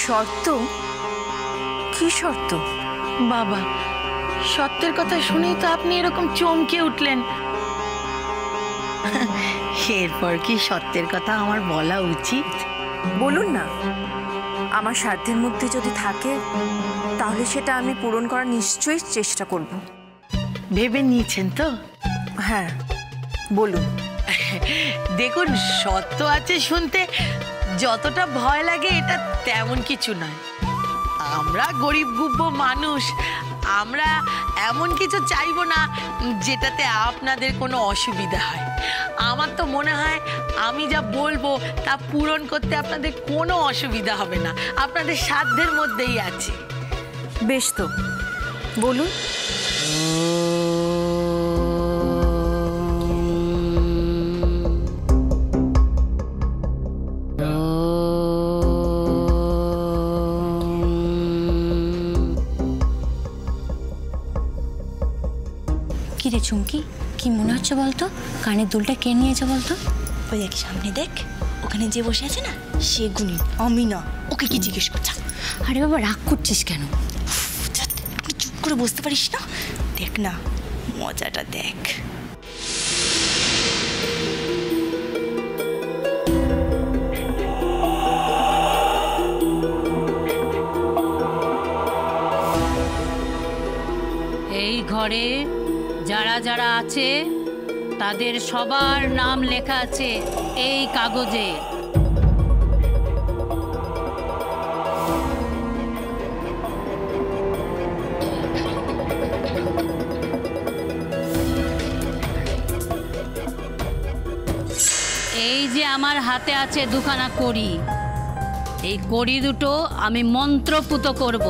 শর্ত? কি শর্ত? বাবা, সত্যের কথা শুনেই তো আপনি এরকম চমকে উঠলেন। এরপর কি সত্যের কথা আমার বলা উচিত? বলুন না। আমার সাধ্যের মধ্যে যদি থাকে তাহলে সেটা আমি পূরণ করার নিশ্চয়ই চেষ্টা করব। ভেবে নিয়েছেন তো? হ্যাঁ, বলুন। দেখুন, সত্য আছে শুনতে যতটা ভয় লাগে এটা তেমন কিছু নয়। আমরা গরিব গুব্ব মানুষ, আমরা এমন কিছু চাইবো না যেটাতে আপনাদের কোনো অসুবিধা হয়। আমার তো মনে হয় আমি যা বলবো তা পূরণ করতে আপনাদের কোনো অসুবিধা হবে না, আপনাদের সাধ্যের মধ্যেই আছে। বেশ, তো বলুন। কি রে চুমকি, কি মনে হচ্ছে বলতো? কানের দুলটা কে নিয়েছে বলতো? ওই দেখ, সামনে দেখ, ওখানে যে বসে আছে না, সে গুণী, আমি না। ওকে কি জিজ্ঞেস করছা? আরে বাবা, রাগ করছিস কেন? একটু চুপ করে বসতে পারিস না? দেখ না, মজাটা দেখ। এই ঘরে যারা যারা আছে তাদের সবার নাম লেখা আছে এই কাগজে। এই যে আমার হাতে আছে দুখানা কড়ি, এই কড়ি দুটো আমি মন্ত্রপুত করব।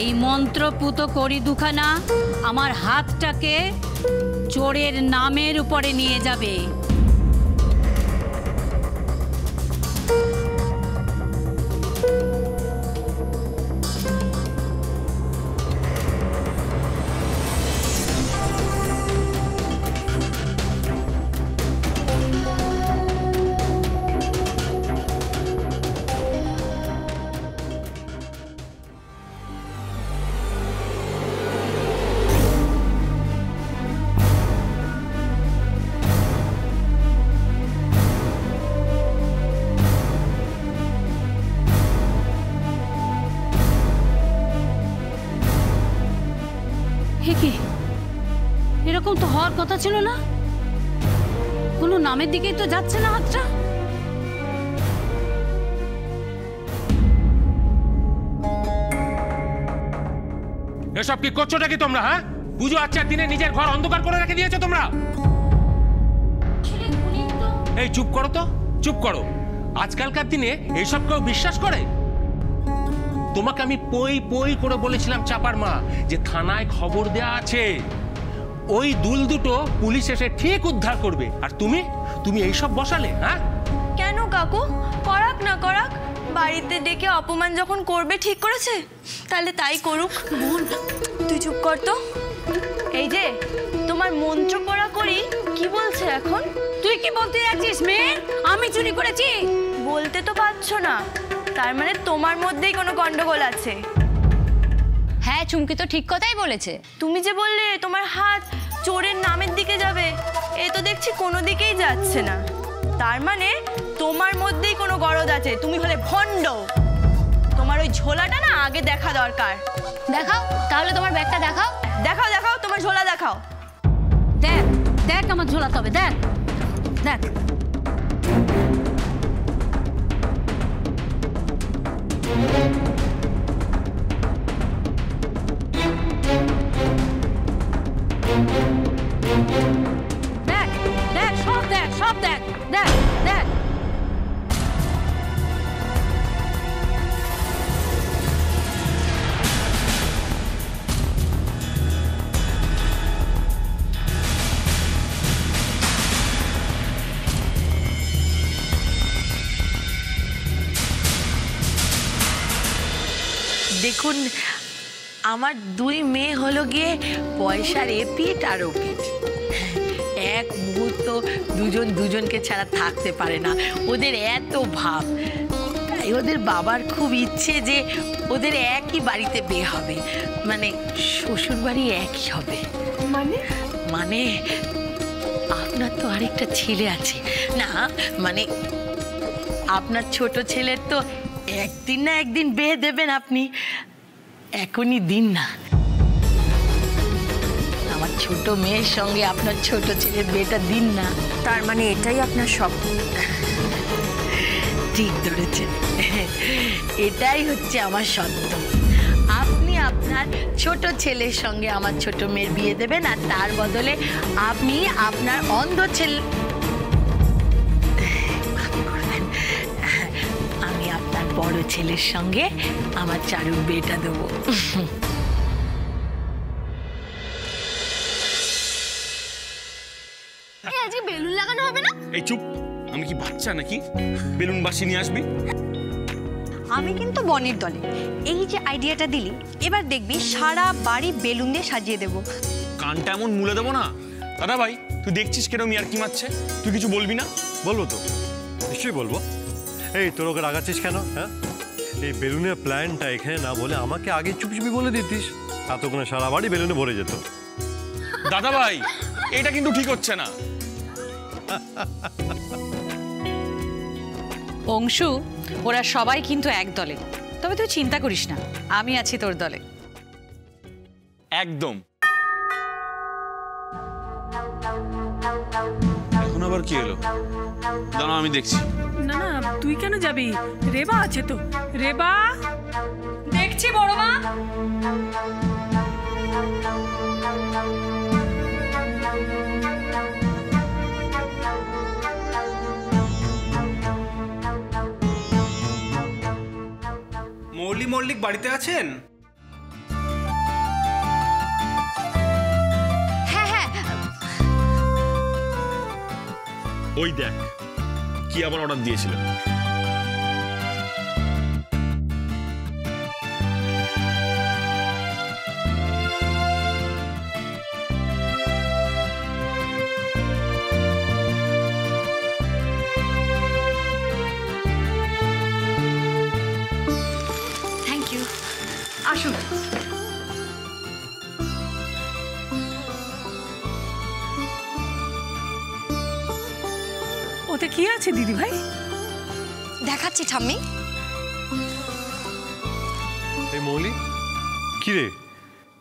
এই মন্ত্রপুত করি দুখানা আমার হাতটাকে চোরের নামের উপরে নিয়ে যাবে। কি এরকম তো হওয়ার কথা ছিল না, কোনো নামের দিকেই তো যাচ্ছে না হাতটা। এসব কি করছোটা কি তোমরা? হ্যাঁ, পুজো আচ্ছা দিনে নিজের ঘর অন্ধকার করে রেখে দিয়েছো তোমরা। এই চুপ করো তো, চুপ করো। আজকালকার দিনে এইসব কেউ বিশ্বাস করে? তোমাকে আমি পই পই করে বলেছিলাম চাপার মা যে থানায় খবর দেয়া আছে, ওই দুল দুটো পুলিশ এসে ঠিক উদ্ধার করবে, আর তুমি তুমি এইসব বসালে। হ্যাঁ, কেন কাকু? করাক না করাক, বাড়িতে ডেকে অপমান যখন করবে ঠিক করেছে, তাহলে তাই করুক। বোন, তুই চুপ কর তো। এই যে তোমার মন্ত্র পড়া করি কি বলছে এখন? তুই কি বলতে যাচ্ছিস মেয়ে? আমি চুরি করেছি? বলতে তো পারছো না, তার মানে তোমার মধ্যেই কোনো গন্ডগোল আছে। হ্যাঁ, চুমকি তো ঠিক কথাই বলেছে। তুমি যে বললে তোমার হাত চোরের নামের দিকে যাবে, এ তো দেখছি কোনো দিকেই যাচ্ছে না। তার মানে তোমার মধ্যেই কোনো গরদ আছে, তুমি হলে ভণ্ড। তোমার ওই ঝোলাটা না আগে দেখা দরকার। দেখাও তাহলে, তোমার ব্যাগটা দেখাও। দেখাও দেখাও, তোমার ঝোলা দেখাও। দেখ দেখ আমার ঝোলা, তবে দেখ দেখ। দেখ দেখ, সব দেখ, সব দেখ, দেখ দেখ। দেখুন, আমার দুই মেয়ে হলো গিয়ে পয়সার এপিঠ আর ওপিঠ। এক মুহূর্ত দুজন দুজনকে ছাড়া থাকতে পারে না, ওদের এত ভাব। তাই ওদের বাবার খুব ইচ্ছে যে ওদের একই বাড়িতে বিয়ে হবে, মানে শ্বশুর বাড়ি একই হবে। মানে আপনার তো আরেকটা ছেলে আছে না, মানে আপনার ছোট ছেলের তো একদিন না একদিন বিয়ে দেবেন আপনি, এখনই দিন না। আমার ছোট মেয়ের সঙ্গে আপনার ছোট ছেলের বিয়েটা দিন না। তার মানে এটাই আপনার স্বপ্ন? ঠিক ধরেছেন, এটাই হচ্ছে আমার সত্য। আপনি আপনার ছোট ছেলের সঙ্গে আমার ছোট মেয়ের বিয়ে দেবেন, আর তার বদলে আপনি আপনার অন্ধ ছেলে, আমি আপনার বড় ছেলের সঙ্গে আমার চারুর বিয়েটা দেবো। আজকে বেলুন লাগানো হবে না? এই চুপ, আমি কি বাচ্চা নাকি বেলুন বাসি নিয়ে আসবি? আমি কিন্তু বনের দলে। এই যে আইডিয়াটা দিলি, এবার দেখবি সারা বাড়ি বেলুন দিয়ে সাজিয়ে দেব। কানটা এমন মুলে দেবো না। দাদা ভাই, তুই দেখছিস কেরম ইয়ার কি মারছে, তুই কিছু বলবি না? বলবো তো, নিশ্চয়ই বলবো। এই তোর ওকে রাগাচ্ছিস কেন? হ্যাঁ, এই বেলুনের প্ল্যানটা এখানে না বলে আমাকে আগে চুপি চুপি বলে দিতিস, এতক্ষণে সারা বাড়ি বেলুনে ভরে যেত। দাদা ভাই, এটা কিন্তু ঠিক হচ্ছে না। অংশু, ওরা সবাই কিন্তু এক দলে, তবে তুই চিন্তা করিস না, আমি আছি তোর দলে। একদম। এখন আবার কি হলো? দাঁড়াও, আমি দেখছি। না না, তুই কেন যাবি? রেবা আছে তো। রেবা, দেখছি বড় মা। মল্লিক বাড়িতে আছেন? ওই দেখ, কি আবার অর্ডার দিয়েছিলেন। Thank you. আসুন। ওতে কি আছে দিদি ভাই? দেখাচ্ছি ঠাম্মি। এই মৌলি, কি রে,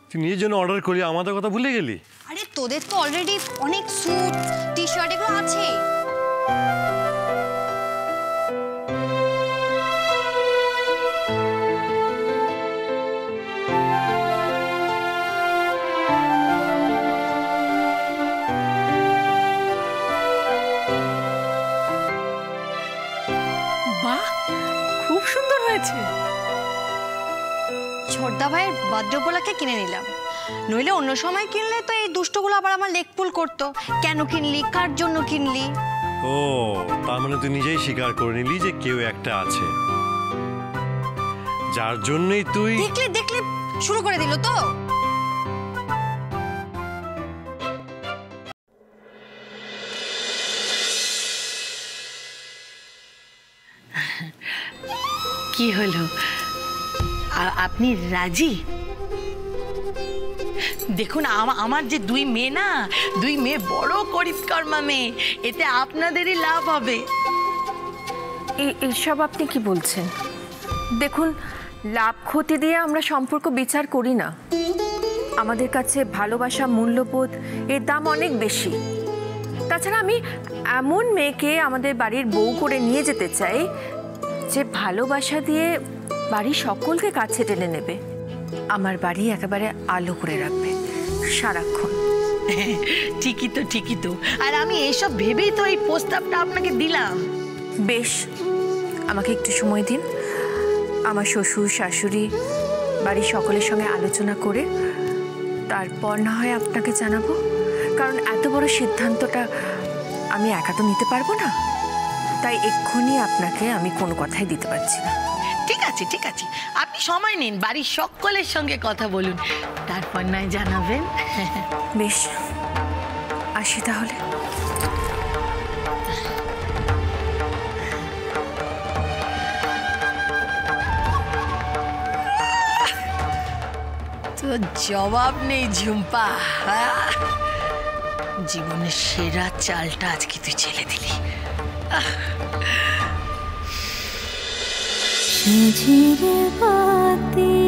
তুই নিজের জন্য অর্ডার করি, আমাদের কথা ভুলে গেলি? আরে তোদের তো অলরেডি অনেক স্যুট, টি শার্ট এগুলো আছে। বাহ, খুব সুন্দর হয়েছে। ছোটদা ভাইয়ের বার্থডে উপলক্ষে কিনে নিলাম, নইলে অন্য সময় কিনলে তো এই দুষ্টগুলো আবার আমার লেগ পুল করতো। কেন কিনলি, কার জন্য কিনলি? ও, তার মানে তুই নিজেই স্বীকার করে নিলি যে কেউ একটা আছে, যার জন্যই তুই। দেখলে দেখলে শুরু করে দিল তো। কি হলো, আপনি রাজি? দেখুন, আমার যে দুই মেয়ে না, দুই মেয়ে বড় করিতকর্মা মেয়ে, এতে আপনাদেরই লাভ হবে। এইসব আপনি কি বলছেন? দেখুন, লাভ ক্ষতি দিয়ে আমরা সম্পর্ক বিচার করি না। আমাদের কাছে ভালোবাসা, মূল্যবোধ, এর দাম অনেক বেশি। তাছাড়া আমি এমন মেয়েকে আমাদের বাড়ির বউ করে নিয়ে যেতে চাই যে ভালোবাসা দিয়ে বাড়ির সকলকে কাছে টেনে নেবে, আমার বাড়ি একেবারে আলো করে রাখবে সারাক্ষণ। ঠিকই তো। আর আমি এইসব ভেবেই তো এই প্রস্তাবটা আপনাকে দিলাম। বেশ, আমাকে একটু সময় দিন। আমার শ্বশুর শাশুড়ি বাড়ির সকলের সঙ্গে আলোচনা করে তারপর না হয় আপনাকে জানাবো। কারণ এত বড় সিদ্ধান্তটা আমি একা তো নিতে পারবো না, তাই এক্ষুনি আপনাকে আমি কোনো কথাই দিতে পারছি না। ঠিক আছে ঠিক আছে, আপনি সময় নিন, বাড়ির সকলের সঙ্গে কথা বলুন, তারপর নয় জানাবেন। বেশ, আসি তাহলে। তো জবাব নেই ঝুম্পা, জীবনের সেরা চালটা আজকে তুই ছেলে দিলি। ঝিরে বাতি